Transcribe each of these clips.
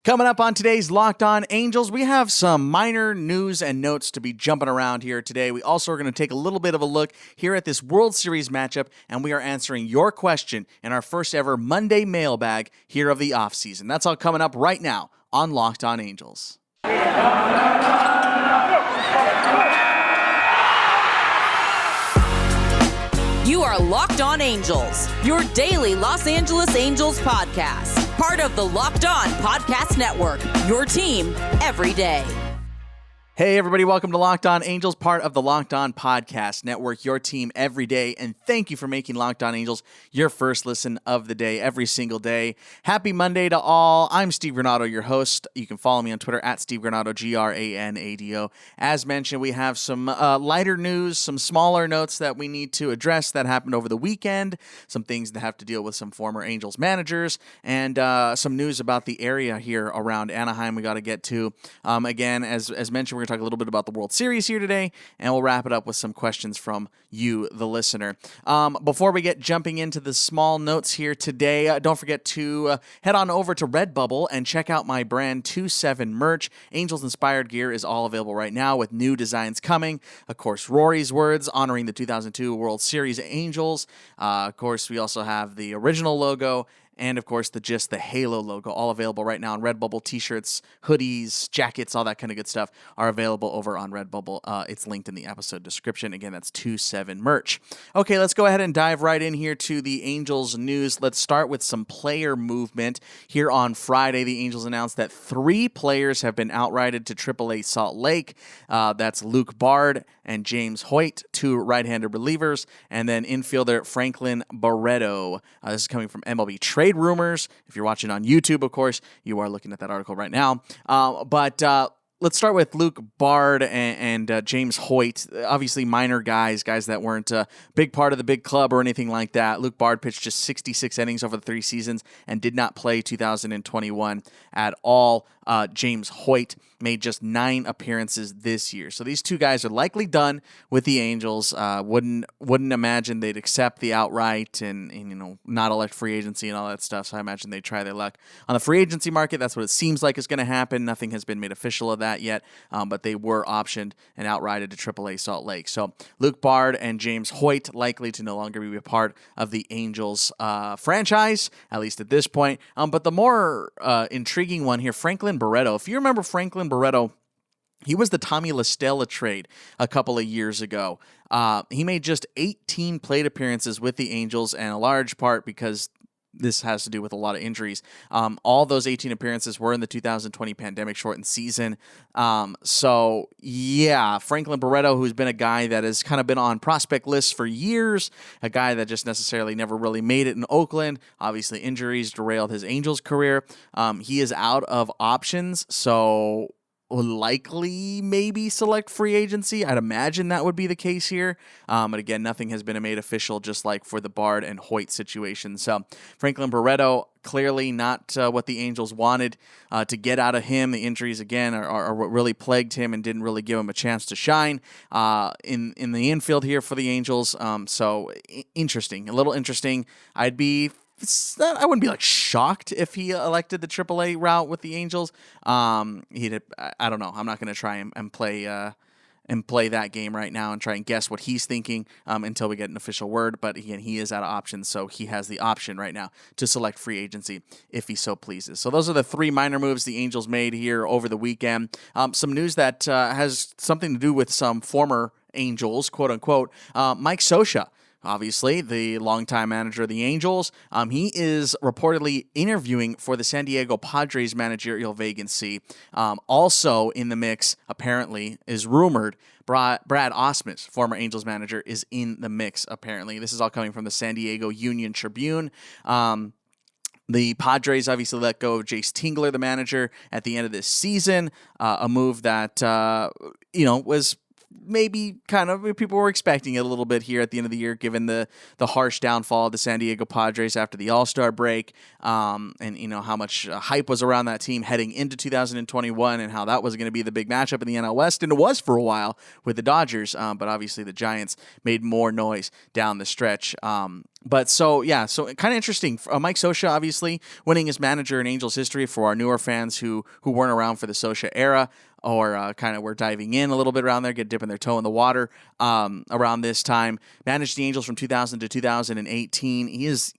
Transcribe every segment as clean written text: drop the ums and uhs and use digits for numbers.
Coming up on today's Locked On Angels, we have some minor news and notes to be jumping around here today. We also are going to take a little bit of a look here at this World Series matchup, and we are answering your question in our first ever Monday mailbag here of the offseason. That's all coming up right now on Locked On Angels. You are Locked On Angels, your daily Los Angeles Angels podcast. Part of the Locked On Podcast Network, your team every day. Hey everybody, welcome to Locked On Angels, part of the Locked On Podcast Network, your team every day, and thank you for making Locked On Angels your first listen of the day every single day. Happy Monday to all. I'm Steve Granado, your host. You can follow me on Twitter at Steve Granado, Granado. As mentioned, we have some lighter news, some smaller notes that we need to address that happened over the weekend, some things that have to deal with some former Angels managers, and some news about the area here around Anaheim we got to get to. Again, as mentioned, we're talk a little bit about the World Series here today, and we'll wrap it up with some questions from you, the listener. Before we get jumping into the small notes here today, don't forget to head on over to Redbubble and check out my brand 27 merch. Angels-inspired gear is all available right now with new designs coming. Of course, Rory's words honoring the 2002 World Series Angels. Of course, we also have the original logo, and, of course, the Halo logo, all available right now on Redbubble. T-shirts, hoodies, jackets, all that kind of good stuff are available over on Redbubble. It's linked in the episode description. Again, that's 27 merch. Okay, let's go ahead and dive right in here to the Angels news. Let's start with some player movement. Here on Friday, the Angels announced that 3 players have been outrighted to AAA Salt Lake. That's Luke Bard and James Hoyt, 2 right-handed relievers, and then infielder Franklin Barreto. This is coming from MLB Trade Rumors. If you're watching on YouTube, of course, you are looking at that article right now. But let's start with Luke Bard and James Hoyt. Obviously, minor guys that weren't a big part of the big club or anything like that. Luke Bard pitched just 66 innings over the 3 seasons and did not play 2021 at all. James Hoyt made just 9 appearances this year. So these 2 guys are likely done with the Angels. Wouldn't imagine they'd accept the outright and not elect free agency and all that stuff. So I imagine they'd try their luck on the free agency market. That's what it seems like is going to happen. Nothing has been made official of that yet, but they were optioned and outrighted to AAA Salt Lake. So Luke Bard and James Hoyt likely to no longer be a part of the Angels franchise, at least at this point. But the more intriguing one here, Franklin Barreto. If you remember Franklin Barreto, he was the Tommy La Stella trade a couple of years ago. He made just 18 plate appearances with the Angels, and a large part because this has to do with a lot of injuries. All those 18 appearances were in the 2020 pandemic-shortened season. So, yeah, Franklin Barreto, who's been a guy that has kind of been on prospect lists for years, a guy that just necessarily never really made it in Oakland. Obviously, injuries derailed his Angels career. He is out of options, so will likely maybe select free agency. I'd imagine that would be the case here. But again, nothing has been made official, just like for the Bard and Hoyt situation. So Franklin Barreto, clearly not what the Angels wanted to get out of him. The injuries, again, are what really plagued him and didn't really give him a chance to shine in the infield here for the Angels. So interesting, a little interesting. I wouldn't be shocked if he elected the AAA route with the Angels. I don't know. I'm not going to try and play that game right now and try and guess what he's thinking until we get an official word. But again, he is out of options, so he has the option right now to select free agency if he so pleases. So those are the 3 minor moves the Angels made here over the weekend. Some news that has something to do with some former Angels, quote unquote. Mike Scioscia, obviously, the longtime manager of the Angels. He is reportedly interviewing for the San Diego Padres managerial vacancy. Also in the mix, apparently, is rumored, Brad Ausmus, former Angels manager, is in the mix, apparently. This is all coming from the San Diego Union Tribune. The Padres obviously let go of Jace Tingler, the manager, at the end of this season. A move that, was maybe kind of people were expecting it a little bit here at the end of the year, given the harsh downfall of the San Diego Padres after the All-Star break, and how much hype was around that team heading into 2021 and how that was going to be the big matchup in the NL West, and it was for a while with the Dodgers, but obviously the Giants made more noise down the stretch. But so kind of interesting. Mike Scioscia, obviously winning as manager in Angels history for our newer fans who weren't around for the Scioscia era, or kind of were diving in a little bit around there, dipping their toe in the water around this time. Managed the Angels from 2000 to 2018. He is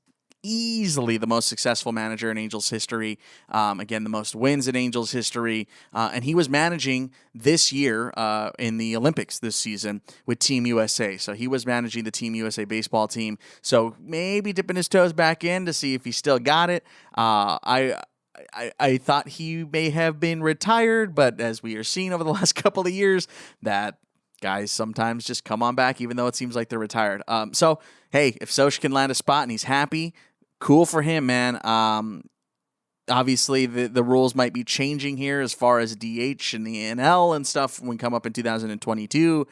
easily the most successful manager in Angels history. Again, the most wins in Angels history. And he was managing this year in the Olympics this season with Team USA. So he was managing the Team USA baseball team. So maybe dipping his toes back in to see if he still got it. I thought he may have been retired, but as we are seeing over the last couple of years, that guys sometimes just come on back, even though it seems like they're retired. So, hey, if Scioscia can land a spot and he's happy, cool for him, man. Obviously, the rules might be changing here as far as DH and the NL and stuff when we come up in 2022.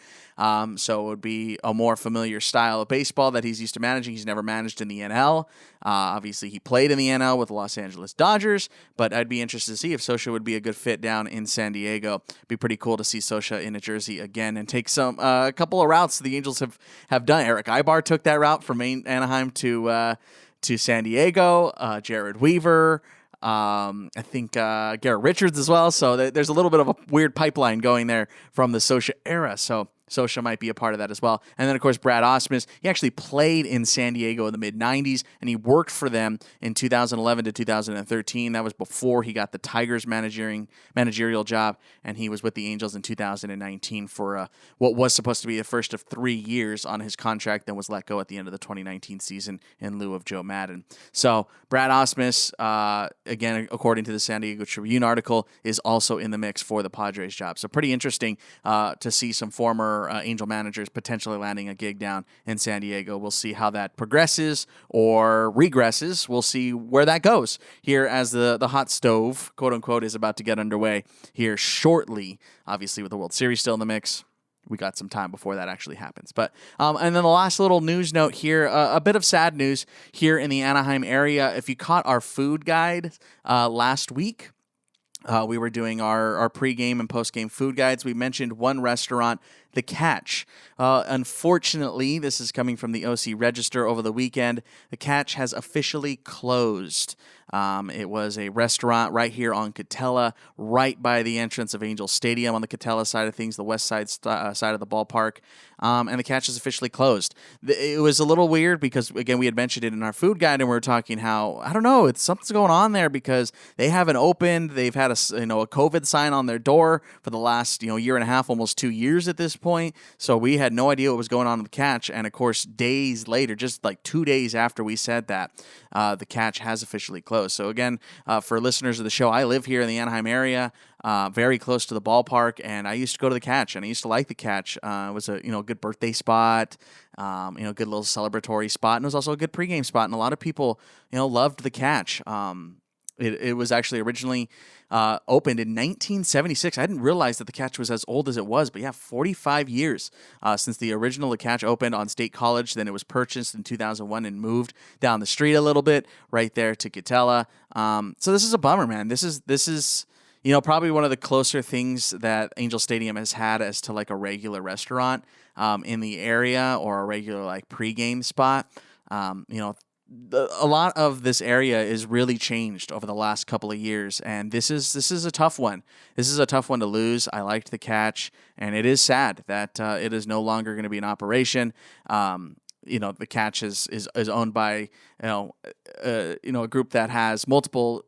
So it would be a more familiar style of baseball that he's used to managing. He's never managed in the NL. Obviously, he played in the NL with the Los Angeles Dodgers, but I'd be interested to see if Scioscia would be a good fit down in San Diego. It'd be pretty cool to see Scioscia in a jersey again and take a couple of routes the Angels have done. Eric Ibar took that route from Anaheim to San Diego. Jared Weaver. I think Garrett Richards as well. So there's a little bit of a weird pipeline going there from the Scioscia era. So Scioscia might be a part of that as well. And then, of course, Brad Ausmus. He actually played in San Diego in the mid-'90s, and he worked for them in 2011 to 2013. That was before he got the Tigers managerial job, and he was with the Angels in 2019 for what was supposed to be the first of 3 years on his contract, then was let go at the end of the 2019 season in lieu of Joe Madden. So Brad Ausmus, again, according to the San Diego Tribune article, is also in the mix for the Padres job. So pretty interesting to see some former Angel managers potentially landing a gig down in San Diego. We'll see how that progresses or regresses. We'll see where that goes here as the hot stove, quote unquote, is about to get underway here shortly. Obviously, with the World Series still in the mix, we got some time before that actually happens. But and then the last little news note here, a bit of sad news here in the Anaheim area. If you caught our food guide last week, we were doing our pregame and postgame food guides. We mentioned one restaurant, The Catch. Unfortunately, this is coming from the OC Register over the weekend. The Catch has officially closed. It was a restaurant right here on Catella, right by the entrance of Angel Stadium on the Catella side of things, the west side side of the ballpark. And The Catch is officially closed. It was a little weird because, again, we had mentioned it in our food guide, and we were talking how, I don't know, something's going on there because they haven't opened. They've had a COVID sign on their door for the last year and a half, almost 2 years at this point. So we had no idea what was going on with The Catch. And, of course, days later, just like 2 days after we said that, The Catch has officially closed. So again, for listeners of the show, I live here in the Anaheim area, very close to the ballpark, and I used to go to The Catch, and I used to like The Catch. It was a good birthday spot, good little celebratory spot, and it was also a good pregame spot, and a lot of people loved The Catch. It was actually originally opened in 1976. I didn't realize that The Catch was as old as it was, but yeah, 45 years since the original The Catch opened on State College. Then it was purchased in 2001 and moved down the street a little bit, right there to Catella. So this is a bummer, man. This is probably one of the closer things that Angel Stadium has had as to like a regular restaurant in the area or a regular like pregame spot. A lot of this area is really changed over the last couple of years, and this is a tough one. This is a tough one to lose. I liked The Catch, and it is sad that it is no longer going to be in operation. The Catch is owned by a group that has multiple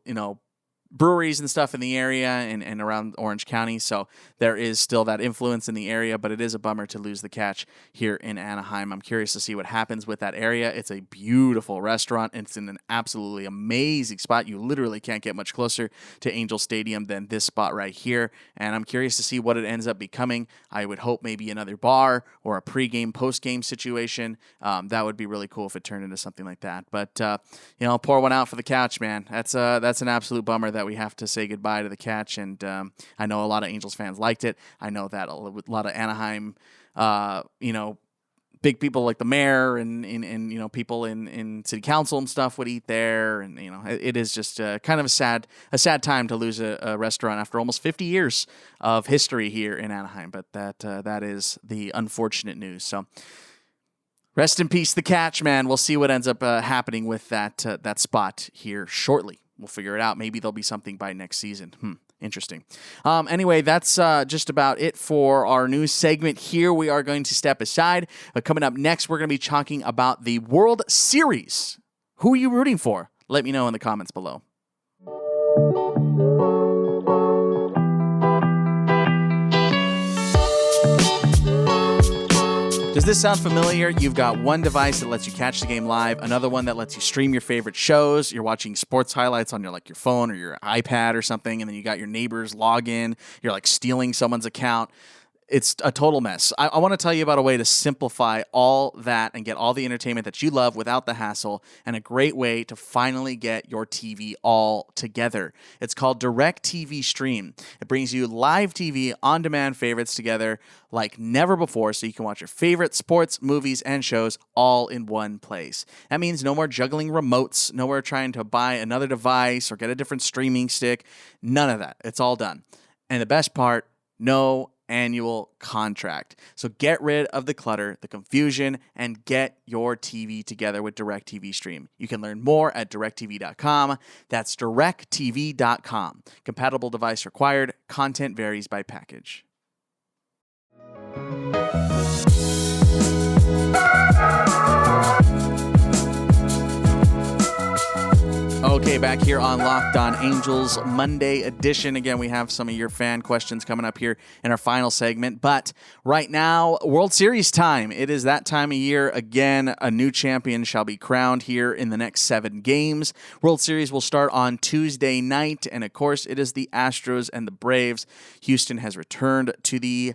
breweries and stuff in the area and around Orange County. So there is still that influence in the area, but it is a bummer to lose The Catch here in Anaheim. I'm curious to see what happens with that area. It's a beautiful restaurant. It's in an absolutely amazing spot. You literally can't get much closer to Angel Stadium than this spot right here. And I'm curious to see what it ends up becoming. I would hope maybe another bar or a pregame, postgame situation. That would be really cool if it turned into something like that. But, pour one out for The Catch, man. That's an absolute bummer that we have to say goodbye to The Catch, and I know a lot of Angels fans liked it. I know that a lot of Anaheim, big people like the mayor and people in city council and stuff would eat there, and it is just kind of a sad time to lose a restaurant after almost 50 years of history here in Anaheim. But that is the unfortunate news. So Rest in peace, the catch, man. We'll see what ends up happening with that spot here shortly. We'll figure it out. Maybe there'll be something by next season. Interesting. Anyway, that's just about it for our news segment here. We are going to step aside. Coming up next, we're going to be talking about the World Series. Who are you rooting for? Let me know in the comments below. Does this sound familiar? You've got one device that lets you catch the game live, another one that lets you stream your favorite shows. You're watching sports highlights on your phone or your iPad or something, and then you got your neighbor's login. You're stealing someone's account. It's a total mess. I want to tell you about a way to simplify all that and get all the entertainment that you love without the hassle, and a great way to finally get your TV all together. It's called DirecTV Stream. It brings you live TV on-demand favorites together like never before, so you can watch your favorite sports, movies, and shows all in one place. That means no more juggling remotes, no more trying to buy another device or get a different streaming stick. None of that. It's all done. And the best part, no annual contract. So get rid of the clutter, the confusion, and get your TV together with DirecTV Stream. You can learn more at directtv.com. That's directtv.com. Compatible device required. Content varies by package. Okay, back here on Locked On Angels Monday edition. Again, we have some of your fan questions coming up here in our final segment. But right now, World Series time. It is that time of year. Again, a new champion shall be crowned here in the next 7 games. World Series will start on Tuesday night. And of course, it is the Astros and the Braves. Houston has returned to the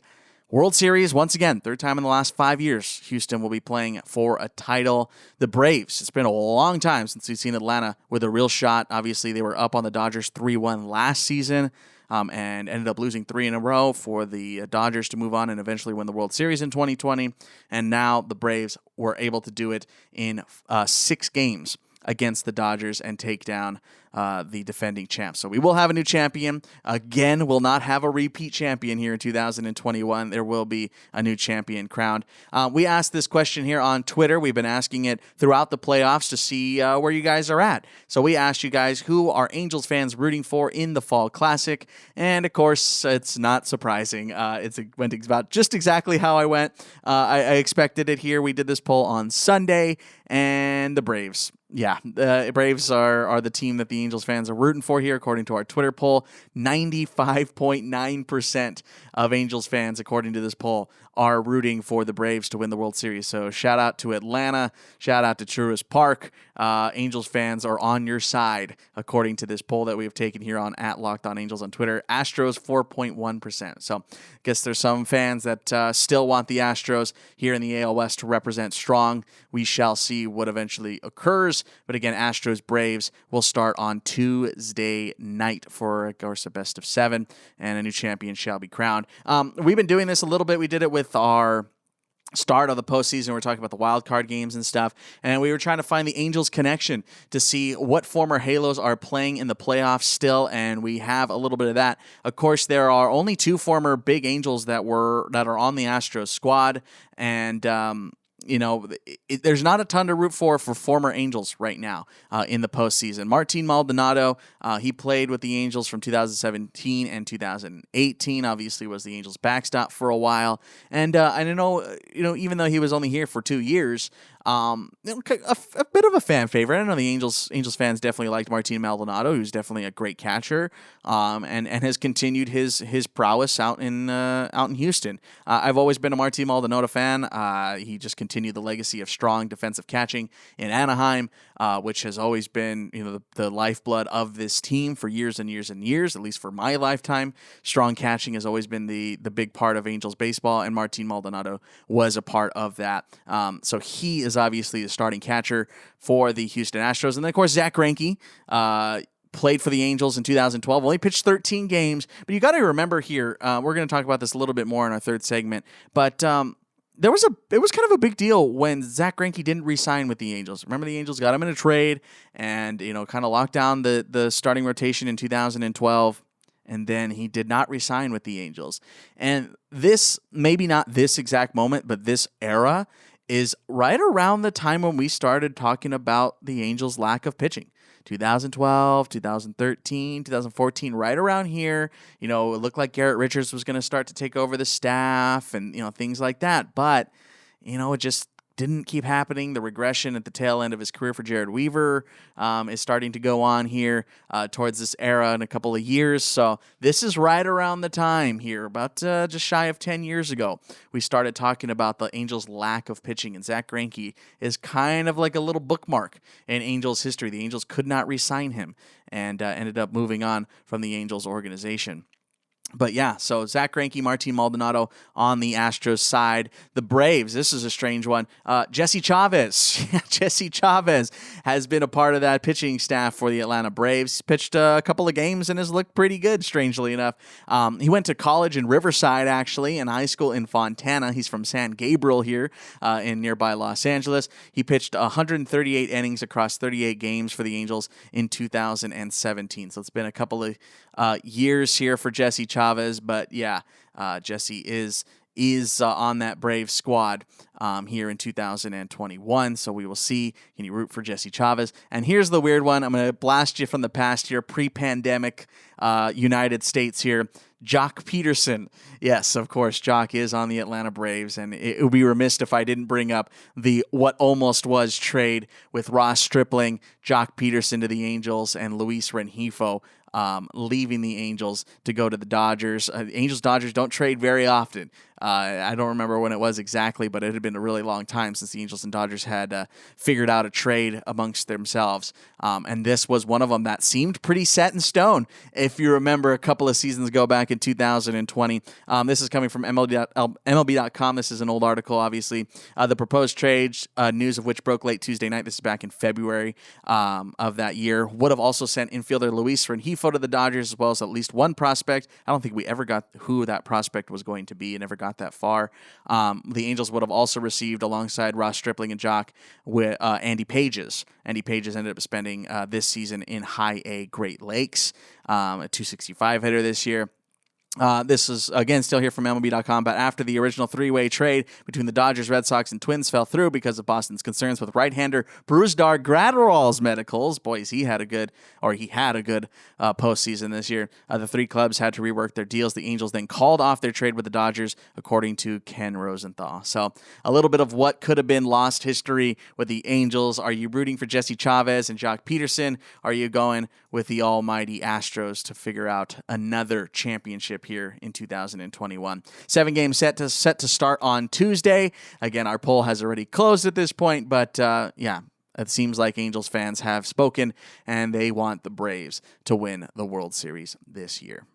World Series once again, 3rd time in the last 5 years. Houston will be playing for a title. The Braves, it's been a long time since we've seen Atlanta with a real shot. Obviously, they were up on the Dodgers 3-1 last season and ended up losing 3 in a row for the Dodgers to move on and eventually win the World Series in 2020. And now the Braves were able to do it in 6 games against the Dodgers and take down the defending champs. So we will have a new champion. Again, we'll not have a repeat champion here in 2021. There will be a new champion crowned. We asked this question here on Twitter. We've been asking it throughout the playoffs to see where you guys are at. So we asked you guys who are Angels fans rooting for in the Fall Classic. And of course, it's not surprising. It went about just exactly how I went. I expected it here. We did this poll on Sunday, and the Braves. Yeah, the Braves are the team that the Angels fans are rooting for here, according to our Twitter poll. 95.9% of Angels fans, according to this poll, are rooting for the Braves to win the World Series. So shout out to Atlanta. Shout out to Truist Park. Angels fans are on your side, according to this poll that we have taken here on @LockedOnAngels on Twitter. Astros, 4.1%. So I guess there's some fans that still want the Astros here in the AL West to represent strong. We shall see what eventually occurs. But again, Astros Braves will start on Tuesday night for, of course, a best of 7, and a new champion shall be crowned. We've been doing this a little bit. We did it with our start of the postseason. We're talking about the wild card games and stuff, and we were trying to find the Angels connection to see what former Halos are playing in the playoffs still, and we have a little bit of that. Of course, there are only 2 former big Angels that are on the Astros squad, and there's not a ton to root for former Angels right now in the postseason. Martin Maldonado, he played with the Angels from 2017 and 2018. Obviously, was the Angels' backstop for a while, and I know, even though he was only here for 2 years. A bit of a fan favorite. I know the Angels fans definitely liked Martin Maldonado, who's definitely a great catcher, and has continued his prowess out in Houston. I've always been a Martin Maldonado fan. He just continued the legacy of strong defensive catching in Anaheim, which has always been the lifeblood of this team for years and years and years, at least for my lifetime. Strong catching has always been the big part of Angels baseball, and Martin Maldonado was a part of that. So he is obviously the starting catcher for the Houston Astros. And then, of course, Zach Greinke played for the Angels in 2012, only pitched 13 games. But you got to remember here, we're going to talk about this a little bit more in our third segment, but it was kind of a big deal when Zach Greinke didn't re-sign with the Angels. Remember, the Angels got him in a trade and kind of locked down the starting rotation in 2012. And then he did not re-sign with the Angels. And this, maybe not this exact moment, but this era is right around the time when we started talking about the Angels' lack of pitching. 2012, 2013, 2014, right around here. It looked like Garrett Richards was going to start to take over the staff and, things like that. But, it just didn't keep happening. The regression at the tail end of his career for Jared Weaver is starting to go on here towards this era in a couple of years. So this is right around the time here, about just shy of 10 years ago, we started talking about the Angels' lack of pitching. And Zach Greinke is kind of like a little bookmark in Angels history. The Angels could not re-sign him and ended up moving on from the Angels organization. But yeah, so Zach Greinke, Martin Maldonado on the Astros side. The Braves, this is a strange one. Jesse Chavez. Jesse Chavez has been a part of that pitching staff for the Atlanta Braves. He's pitched a couple of games and has looked pretty good, strangely enough. He went to college in Riverside, actually, and high school in Fontana. He's from San Gabriel here in nearby Los Angeles. He pitched 138 innings across 38 games for the Angels in 2017. So it's been a couple of years here for Jesse Chavez, but yeah, Jesse is on that Braves squad here in 2021. So we will see. Can you root for Jesse Chavez? And here's the weird one. I'm going to blast you from the past here, pre-pandemic United States here. Jock Peterson. Yes, of course, Jock is on the Atlanta Braves, and it would be remiss if I didn't bring up the what almost was trade with Ross Stripling, Jock Peterson to the Angels, and Luis Rengifo leaving the Angels to go to the Dodgers. Angels-Dodgers don't trade very often. I don't remember when it was exactly, but it had been a really long time since the Angels and Dodgers had figured out a trade amongst themselves. And this was one of them that seemed pretty set in stone. If you remember a couple of seasons ago back in 2020, this is coming from MLB.com. This is an old article, obviously. The proposed trade, news of which broke late Tuesday night. This is back in February of that year. Would have also sent infielder Luis Rengifo to the Dodgers, as well as at least one prospect. I don't think we ever got who that prospect was going to be and never got that far. The Angels would have also received, alongside Ross Stripling and Jock, with Andy Pages. Andy Pages ended up spending this season in High A Great Lakes, a .265 hitter this year. This is, again, still here from MLB.com, but after the original three-way trade between the Dodgers, Red Sox, and Twins fell through because of Boston's concerns with right-hander Brusdar Graterol's medicals. Boys, he had a good postseason this year. The three clubs had to rework their deals. The Angels then called off their trade with the Dodgers, according to Ken Rosenthal. So a little bit of what could have been lost history with the Angels. Are you rooting for Jesse Chavez and Jock Peterson? Are you going with the almighty Astros to figure out another championship here in 2021? 7 games set to start on Tuesday. Again, our poll has already closed at this point, but yeah, it seems like Angels fans have spoken, and they want the Braves to win the World Series this year.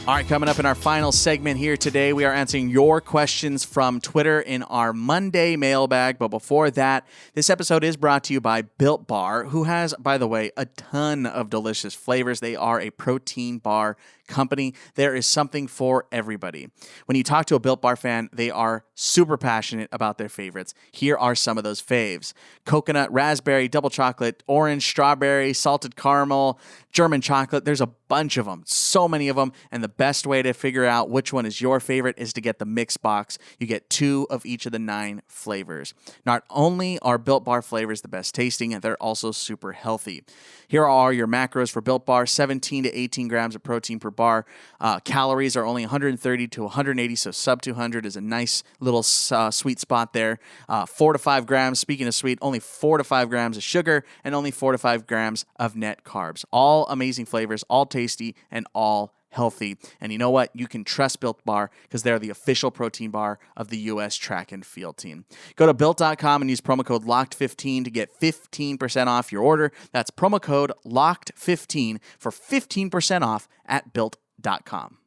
All right, coming up in our final segment here today, we are answering your questions from Twitter in our Monday mailbag. But before that, this episode is brought to you by Built Bar, who has, by the way, a ton of delicious flavors. They are a protein bar company. There is something for everybody. When you talk to a Built Bar fan, they are super passionate about their favorites. Here are some of those faves: coconut, raspberry, double chocolate, orange, strawberry, salted caramel, German chocolate. There's a bunch of them, so many of them. And the best way to figure out which one is your favorite is to get the mix box. You get 2 of each of the 9 flavors. Not only are Built Bar flavors the best tasting, they're also super healthy. Here are your macros for Built Bar: 17 to 18 grams of protein per bar. Calories are only 130 to 180, so sub 200 is a nice little sweet spot there. 4 to 5 grams, speaking of sweet, only 4 to 5 grams of sugar and only 4 to 5 grams of net carbs. All amazing flavors, all tasty, and all healthy. And you know what? You can trust Built Bar because they're the official protein bar of the U.S. track and field team. Go to Built.com and use promo code LOCKED15 to get 15% off your order. That's promo code LOCKED15 for 15% off at Built.com.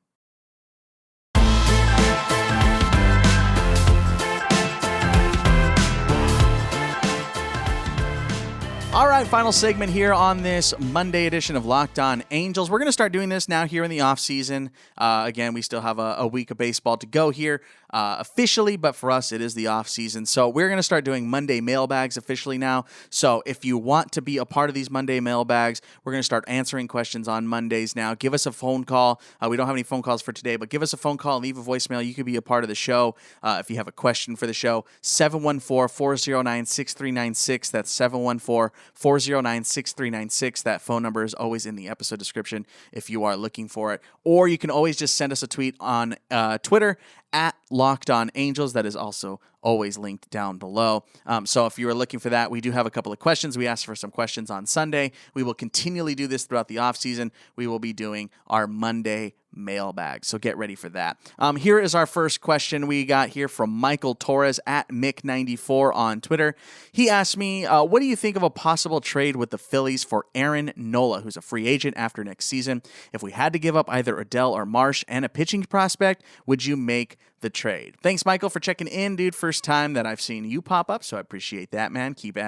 All right, final segment here on this Monday edition of Locked On Angels. We're going to start doing this now here in the offseason. Again, we still have a week of baseball to go here. officially, but for us, it is the off season. So we're going to start doing Monday mailbags officially now. So if you want to be a part of these Monday mailbags, we're going to start answering questions on Mondays now. Give us a phone call. We don't have any phone calls for today, but give us a phone call and leave a voicemail. You could be a part of the show if you have a question for the show. 714-409-6396. That's 714-409-6396. That phone number is always in the episode description if you are looking for it. Or you can always just send us a tweet on Twitter at Locked On Angels. That is also always linked down below. So if you are looking for that, we do have a couple of questions. We asked for some questions on Sunday. We will continually do this throughout the offseason. We will be doing our Monday mailbag. So get ready for that. Here is our first question we got here from Michael Torres at Mick94 on Twitter. He asked me, what do you think of a possible trade with the Phillies for Aaron Nola, who's a free agent after next season? If we had to give up either Adell or Marsh and a pitching prospect, would you make the trade? Thanks, Michael, for checking in, dude. First time that I've seen you pop up, so I appreciate that, man. Keep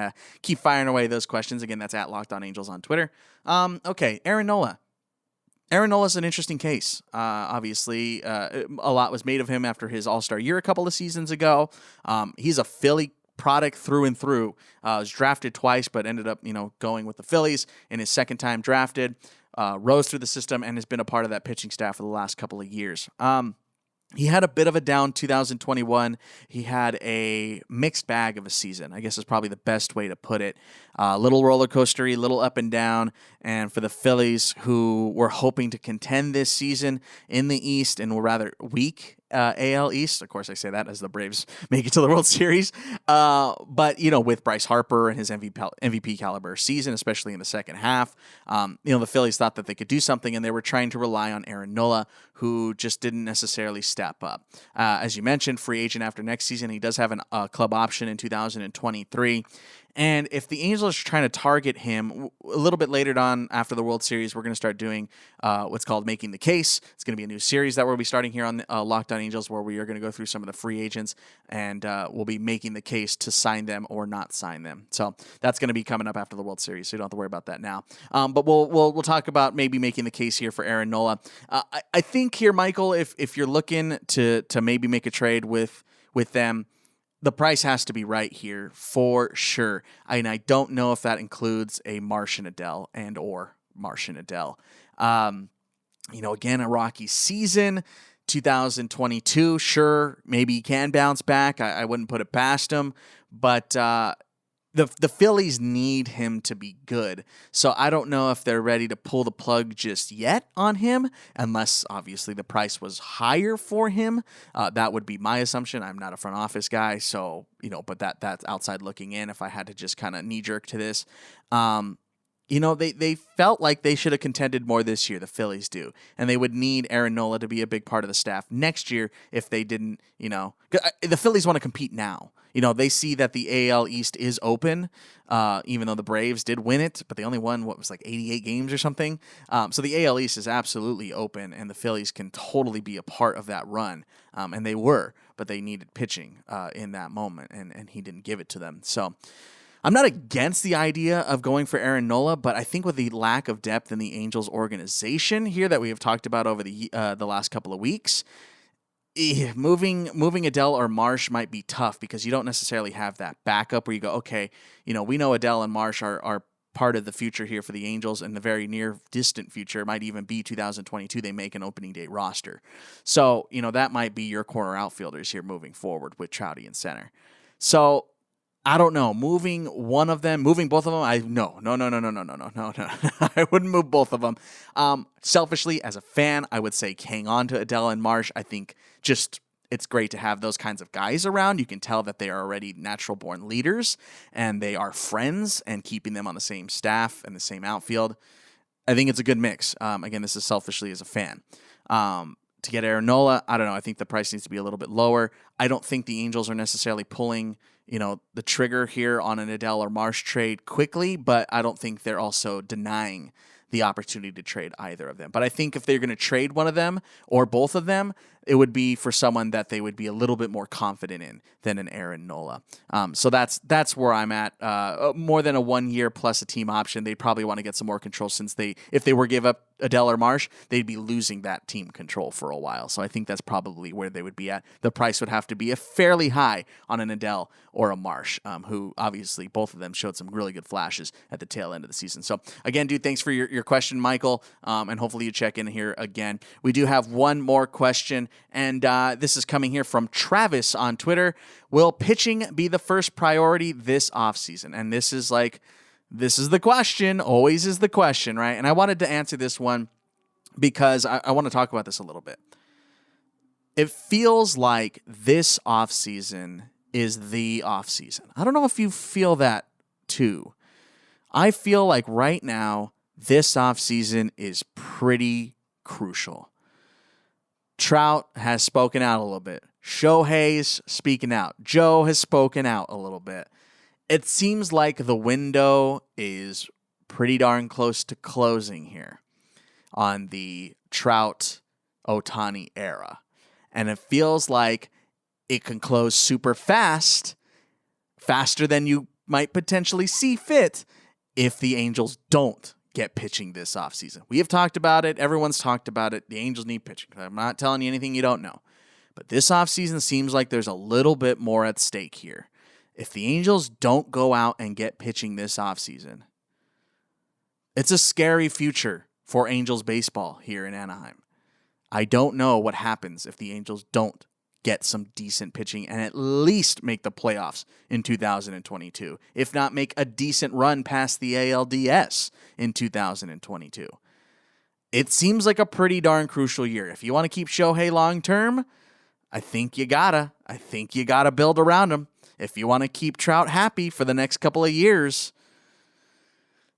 firing away those questions. Again, that's at Locked On Angels on Twitter. Okay, Aaron Nola. Aaron Nola's an interesting case. Obviously, a lot was made of him after his All-Star year a couple of seasons ago. He's a Philly product through and through. Was drafted twice, but ended up, going with the Phillies in his second time drafted. Rose through the system and has been a part of that pitching staff for the last couple of years. He had a bit of a down 2021. He had a mixed bag of a season, I guess is probably the best way to put it. A little roller coastery, little up and down. And for the Phillies, who were hoping to contend this season in the East and were rather weak AL East. Of course, I say that as the Braves make it to the World Series. But, with Bryce Harper and his MVP caliber season, especially in the second half, the Phillies thought that they could do something, and they were trying to rely on Aaron Nola, who just didn't necessarily step up. As you mentioned, free agent after next season. He does have a club option in 2023. And if the Angels are trying to target him a little bit later on after the World Series, we're going to start doing what's called Making the Case. It's going to be a new series that we'll be starting here on Locked On Angels, where we are going to go through some of the free agents, and we'll be making the case to sign them or not sign them. So that's going to be coming up after the World Series, so you don't have to worry about that now. But we'll talk about maybe making the case here for Aaron Nola. I think here, Michael, if you're looking to maybe make a trade with them, the price has to be right here for sure. I don't know if that includes a Marsh and Adell or Marsh and Adell. Again, a rocky season, 2022. Sure, maybe he can bounce back. I wouldn't put it past him, but the Phillies need him to be good. So I don't know if they're ready to pull the plug just yet on him, unless obviously the price was higher for him. That would be my assumption. I'm not a front office guy, so but that's outside looking in. If I had to just kind of knee jerk to this, they felt like they should have contended more this year. The Phillies do, and they would need Aaron Nola to be a big part of the staff next year if they didn't. The Phillies want to compete now. They see that the AL East is open, even though the Braves did win it, but they only won, 88 games or something. So the AL East is absolutely open, and the Phillies can totally be a part of that run. And they were, but they needed pitching in that moment, and he didn't give it to them. So I'm not against the idea of going for Aaron Nola, but I think with the lack of depth in the Angels organization here that we have talked about over the last couple of weeks, moving Adell or Marsh might be tough because you don't necessarily have that backup where you go, okay, we know Adell and Marsh are part of the future here for the Angels, in the very near distant future. It might even be 2022 they make an opening day roster. So, that might be your corner outfielders here moving forward with Trouty in center. So I don't know. Moving both of them, no. I wouldn't move both of them. Selfishly, as a fan, I would say hang on to Adell and Marsh. I think it's great to have those kinds of guys around. You can tell that they are already natural-born leaders, and they are friends, and keeping them on the same staff and the same outfield, I think it's a good mix. Again, this is selfishly as a fan. To get Aaron Nola, I don't know. I think the price needs to be a little bit lower. I don't think the Angels are necessarily pulling the trigger here on an Adell or Marsh trade quickly, but I don't think they're also denying the opportunity to trade either of them. But I think if they're going to trade one of them or both of them, it would be for someone that they would be a little bit more confident in than an Aaron Nola. So that's where I'm at. More than a 1 year plus a team option, they'd probably want to get some more control since if they were give up Adele or Marsh, they'd be losing that team control for a while. So I think that's probably where they would be at. The price would have to be fairly high on an Adele or a Marsh, who obviously both of them showed some really good flashes at the tail end of the season. So again, dude, thanks for your question, Michael, and hopefully you check in here again. We do have one more question, and this is coming here from Travis on Twitter. Will pitching be the first priority this offseason? And this is the question, always is the question, right? And I wanted to answer this one because I want to talk about this a little bit. It feels like this offseason is the offseason. I don't know if you feel that too. I feel like right now, this offseason is pretty crucial. Trout has spoken out a little bit. Shohei's speaking out. Joe has spoken out a little bit. It seems like the window is pretty darn close to closing here on the Trout-Ohtani era. And it feels like it can close super fast, faster than you might potentially see fit if the Angels don't get pitching this offseason. We have talked about it. Everyone's talked about it. The Angels need pitching. I'm not telling you anything you don't know. But this offseason seems like there's a little bit more at stake here. If the Angels don't go out and get pitching this offseason, it's a scary future for Angels baseball here in Anaheim. I don't know what happens if the Angels don't get some decent pitching and at least make the playoffs in 2022, if not make a decent run past the ALDS in 2022. It seems like a pretty darn crucial year. If you want to keep Shohei long term, I think you gotta build around him. If you want to keep Trout happy for the next couple of years,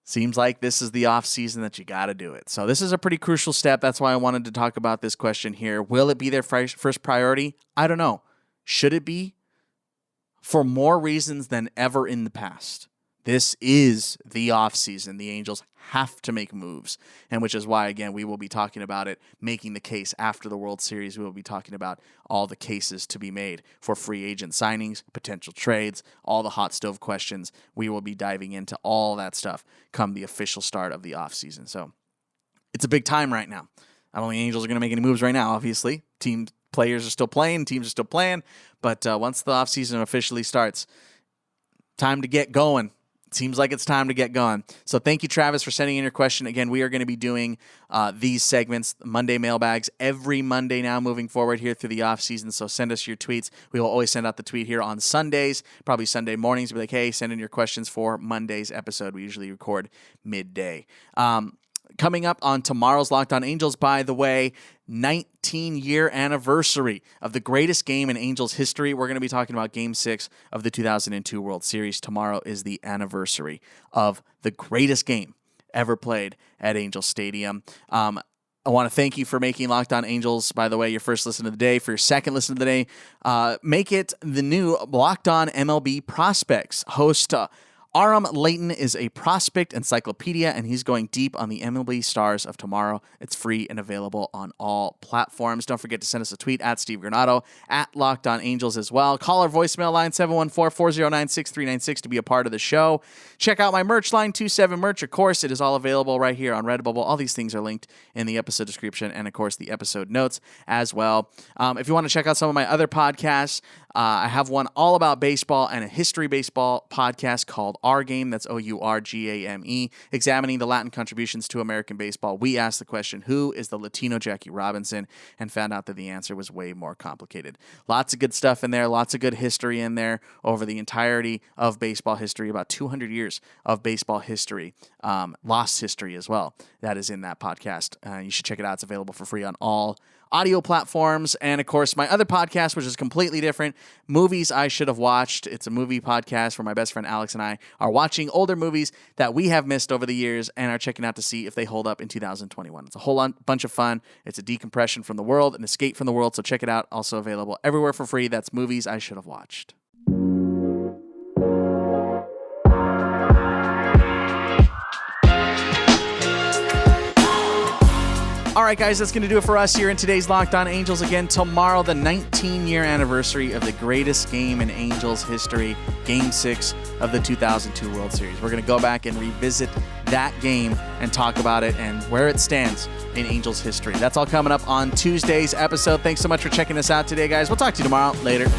seems like this is the offseason that you got to do it. So this is a pretty crucial step. That's why I wanted to talk about this question here. Will it be their first priority? I don't know. Should it be? For more reasons than ever in the past. This is the offseason. The Angels have to make moves, and which is why, again, we will be talking about it, making the case after the World Series. We will be talking about all the cases to be made for free agent signings, potential trades, all the hot stove questions. We will be diving into all that stuff come the official start of the offseason. So it's a big time right now. I don't think the Angels are going to make any moves right now, obviously. Players are still playing, teams are still playing, but once the offseason officially starts, time to get going. Seems like it's time to get going. So thank you, Travis, for sending in your question. Again, we are going to be doing these segments, Monday mailbags, every Monday now moving forward here through the offseason. So send us your tweets. We will always send out the tweet here on Sundays, probably Sunday mornings. Be like, hey, send in your questions for Monday's episode. We usually record midday. Coming up on tomorrow's Locked On Angels, by the way, 19-year anniversary of the greatest game in Angels history. We're going to be talking about Game 6 of the 2002 World Series. Tomorrow is the anniversary of the greatest game ever played at Angel Stadium. I want to thank you for making Locked On Angels, by the way, your first listen of the day. For your second listen of the day, make it the new Locked On MLB Prospects. Host Aram Layton is a prospect encyclopedia, and he's going deep on the MLB stars of tomorrow. It's free and available on all platforms. Don't forget to send us a tweet at Steve Granado, at Locked On Angels as well. Call our voicemail line, 714-409-6396 to be a part of the show. Check out my merch line, 27 Merch. Of course, it is all available right here on Redbubble. All these things are linked in the episode description and, of course, the episode notes as well. If you want to check out some of my other podcasts, I have one all about baseball and a history baseball podcast called Our Game. That's Ourgame, examining the Latin contributions to American baseball. We asked the question, who is the Latino Jackie Robinson, and found out that the answer was way more complicated. Lots of good stuff in there, lots of good history in there over the entirety of baseball history, about 200 years of baseball history, lost history as well. That is in that podcast. You should check it out. It's available for free on all audio platforms. And of course, my other podcast, which is completely different, Movies I Should Have Watched. It's a movie podcast where my best friend Alex and I are watching older movies that we have missed over the years and are checking out to see if they hold up in 2021. It's a whole bunch of fun. It's a decompression from the world, an escape from the world. So check it out. Also available everywhere for free. That's Movies I Should Have Watched. All right, right, guys, that's going to do it for us here in today's Locked On Angels. Again, tomorrow, the 19-year anniversary of the greatest game in Angels history, Game 6 of the 2002 World Series. We're going to go back and revisit that game and talk about it and where it stands in Angels history. That's all coming up on Tuesday's episode. Thanks so much for checking us out today, guys. We'll talk to you tomorrow. Later.